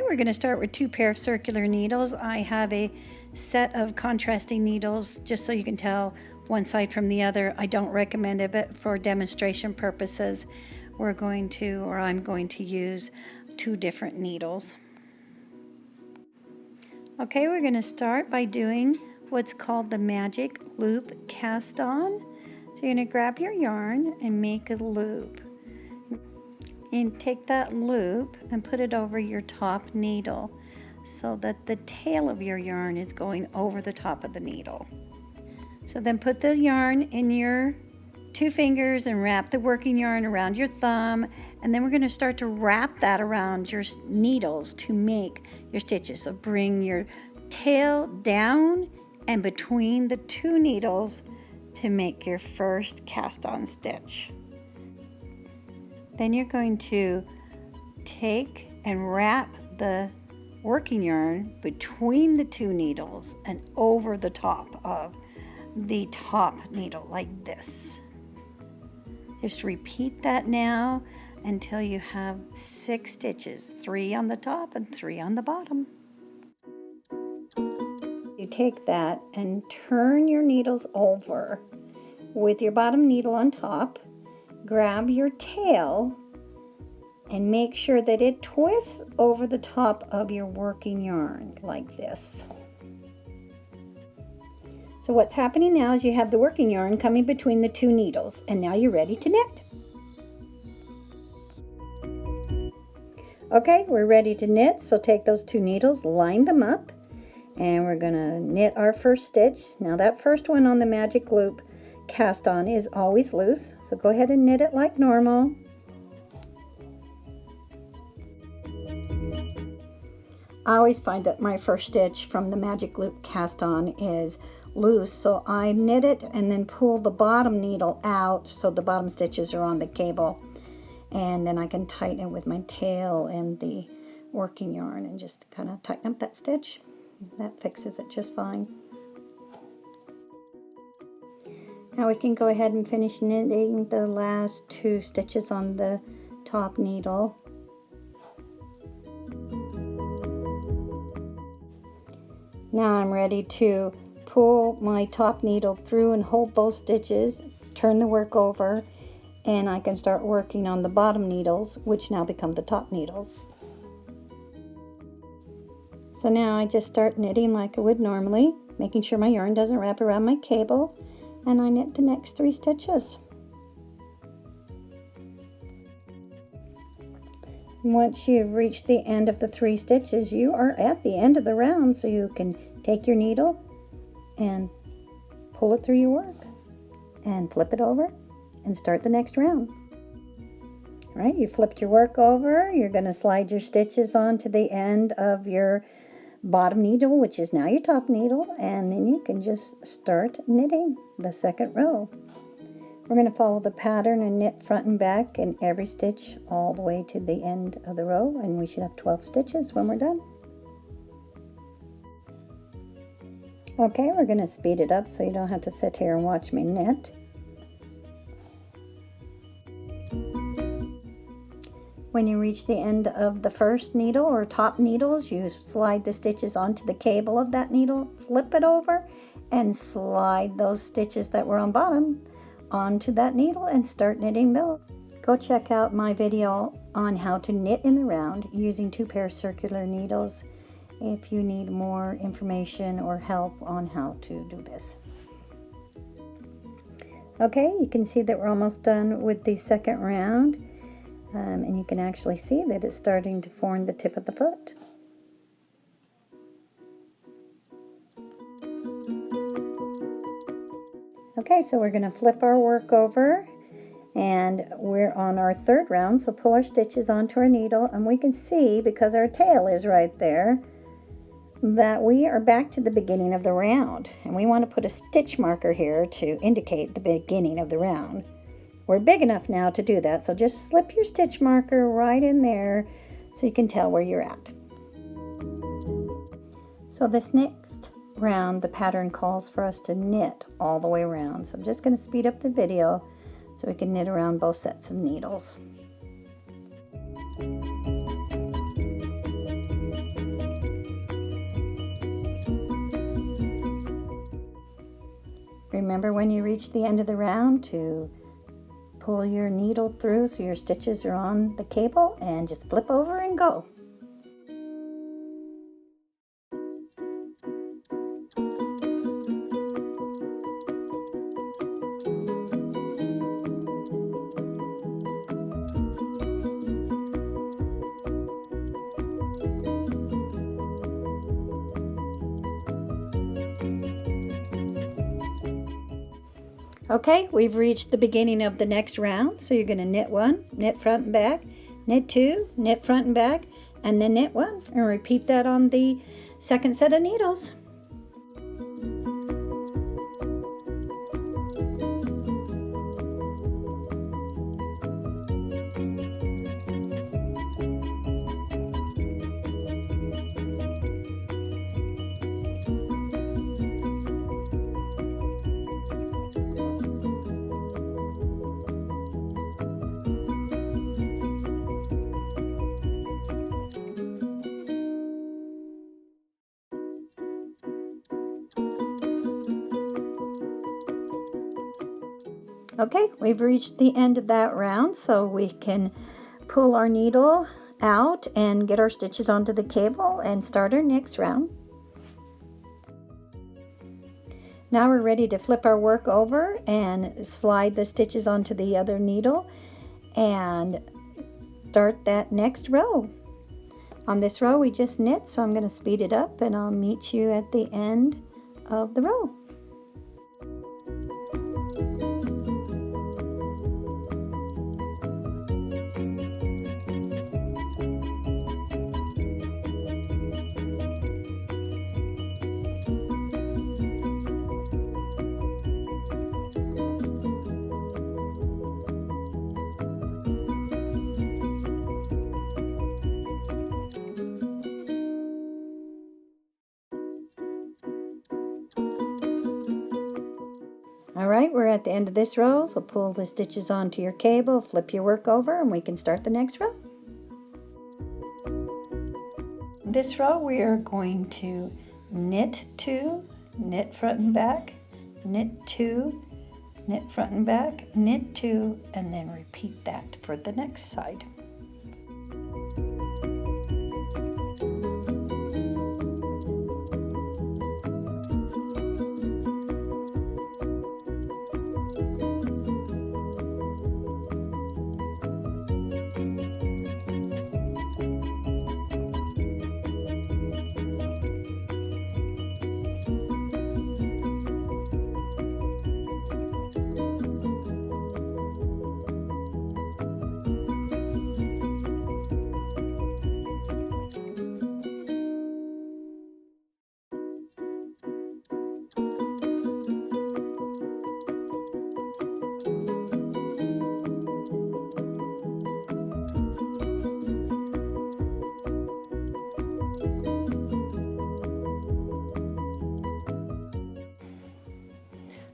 we're going to start with 2 pair of circular needles. I have a set of contrasting needles just so you can tell one side from the other. I don't recommend it, but for demonstration purposes, I'm going to use 2 different needles. Okay, we're going to start by doing what's called the magic loop cast on. So you're going to grab your yarn and make a loop. And take that loop and put it over your top needle so that the tail of your yarn is going over the top of the needle. So then put the yarn in your 2 fingers and wrap the working yarn around your thumb, and then we're going to start to wrap that around your needles to make your stitches. So bring your tail down and between the 2 needles to make your first cast on stitch. Then you're going to take and wrap the working yarn between the 2 needles and over the top of the top needle like this. Just repeat that now until you have 6 stitches, 3 on the top and 3 on the bottom. You take that and turn your needles over with your bottom needle on top. Grab your tail and make sure that it twists over the top of your working yarn like this. So what's happening now is you have the working yarn coming between the 2 needles, and now you're ready to knit. Okay, we're ready to knit, so take those 2 needles, line them up, and we're gonna knit our first stitch. Now that first one on the magic loop cast on is always loose, so go ahead and knit it like normal. I always find that my first stitch from the magic loop cast on is loose, so I knit it and then pull the bottom needle out so the bottom stitches are on the cable, and then I can tighten it with my tail and the working yarn and just kind of tighten up that stitch. That fixes it just fine. Now we can go ahead and finish knitting the last 2 stitches on the top needle. Now I'm ready to pull my top needle through and hold those stitches, turn the work over, and I can start working on the bottom needles, which now become the top needles. So now I just start knitting like I would normally, making sure my yarn doesn't wrap around my cable, and I knit the next 3 stitches. Once you've reached the end of the 3 stitches, you are at the end of the round, so you can take your needle and pull it through your work and flip it over and start the next round. All right, you flipped your work over, you're going to slide your stitches onto the end of your bottom needle, which is now your top needle, and then you can just start knitting the second row. We're going to follow the pattern and knit front and back in every stitch all the way to the end of the row, and we should have 12 stitches when we're done. Okay, we're going to speed it up so you don't have to sit here and watch me knit. When you reach the end of the first needle or top needles, you slide the stitches onto the cable of that needle, flip it over, and slide those stitches that were on bottom onto that needle and start knitting those. Go check out my video on how to knit in the round using 2 pair of circular needles if you need more information or help on how to do this. Okay, you can see that we're almost done with the second round. And you can actually see that it's starting to form the tip of the foot. Okay, so we're going to flip our work over, and we're on our 3rd round, so pull our stitches onto our needle, and we can see, because our tail is right there, that we are back to the beginning of the round, and we want to put a stitch marker here to indicate the beginning of the round. We're big enough now to do that, so just slip your stitch marker right in there so you can tell where you're at. So this next round, the pattern calls for us to knit all the way around. So I'm just going to speed up the video so we can knit around both sets of needles. Remember when you reach the end of the round to pull your needle through so your stitches are on the cable, and just flip over and go. Okay, we've reached the beginning of the next round, so you're going to knit one, knit front and back, knit two, knit front and back, and then knit one, and repeat that on the second set of needles. Okay, we've reached the end of that round, so we can pull our needle out and get our stitches onto the cable and start our next round. Now we're ready to flip our work over and slide the stitches onto the other needle and start that next row. On this row we just knit, so I'm going to speed it up and I'll meet you at the end of the row. All right, we're at the end of this row, so pull the stitches onto your cable, flip your work over, and we can start the next row. This row we are going to knit two, knit front and back, knit two, knit front and back, knit two, and then repeat that for the next side.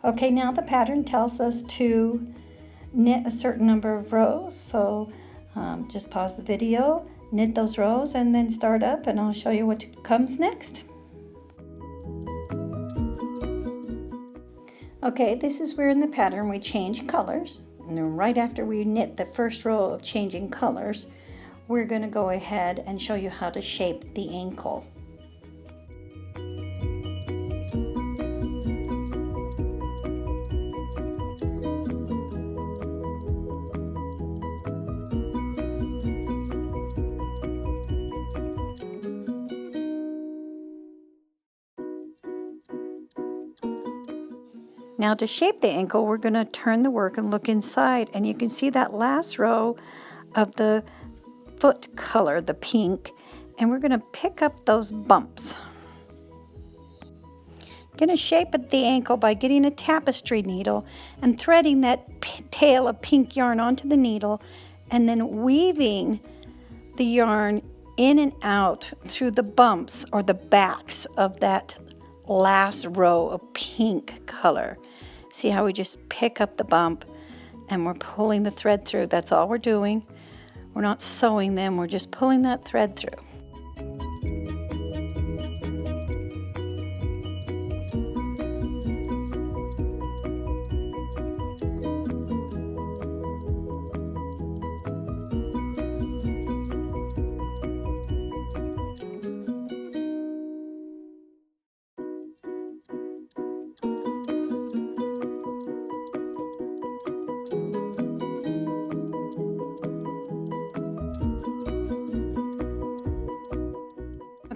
Okay, now the pattern tells us to knit a certain number of rows, so just pause the video, knit those rows, and then start up, and I'll show you what comes next. Okay, this is where in the pattern we change colors, and then right after we knit the first row of changing colors, we're going to go ahead and show you how to shape the ankle. Now to shape the ankle, we're going to turn the work and look inside, and you can see that last row of the foot color, the pink, and we're going to pick up those bumps. Going to shape the ankle by getting a tapestry needle and threading that tail of pink yarn onto the needle, and then weaving the yarn in and out through the bumps or the backs of that last row of pink color. See how we just pick up the bump and we're pulling the thread through. That's all we're doing. We're not sewing them, we're just pulling that thread through.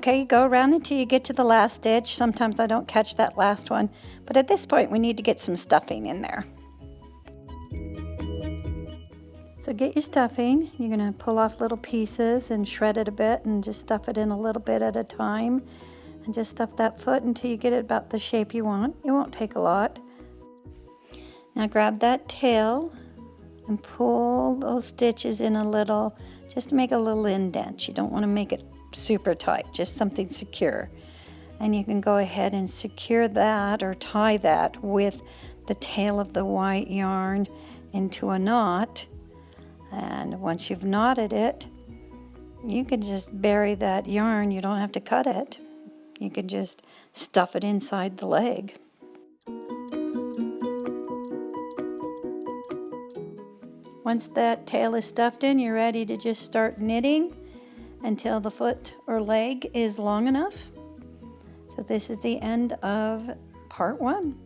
Okay, go around until you get to the last stitch. Sometimes I don't catch that last one, but at this point we need to get some stuffing in there. So get your stuffing. You're going to pull off little pieces and shred it a bit and just stuff it in a little bit at a time. And just stuff that foot until you get it about the shape you want. It won't take a lot. Now grab that tail and pull those stitches in a little, just to make a little indent. You don't want to make it super tight, just something secure. And you can go ahead and secure that or tie that with the tail of the white yarn into a knot. And once you've knotted it, you can just bury that yarn. You don't have to cut it. You can just stuff it inside the leg. Once that tail is stuffed in, you're ready to just start knitting until the foot or leg is long enough. So this is the end of part 1.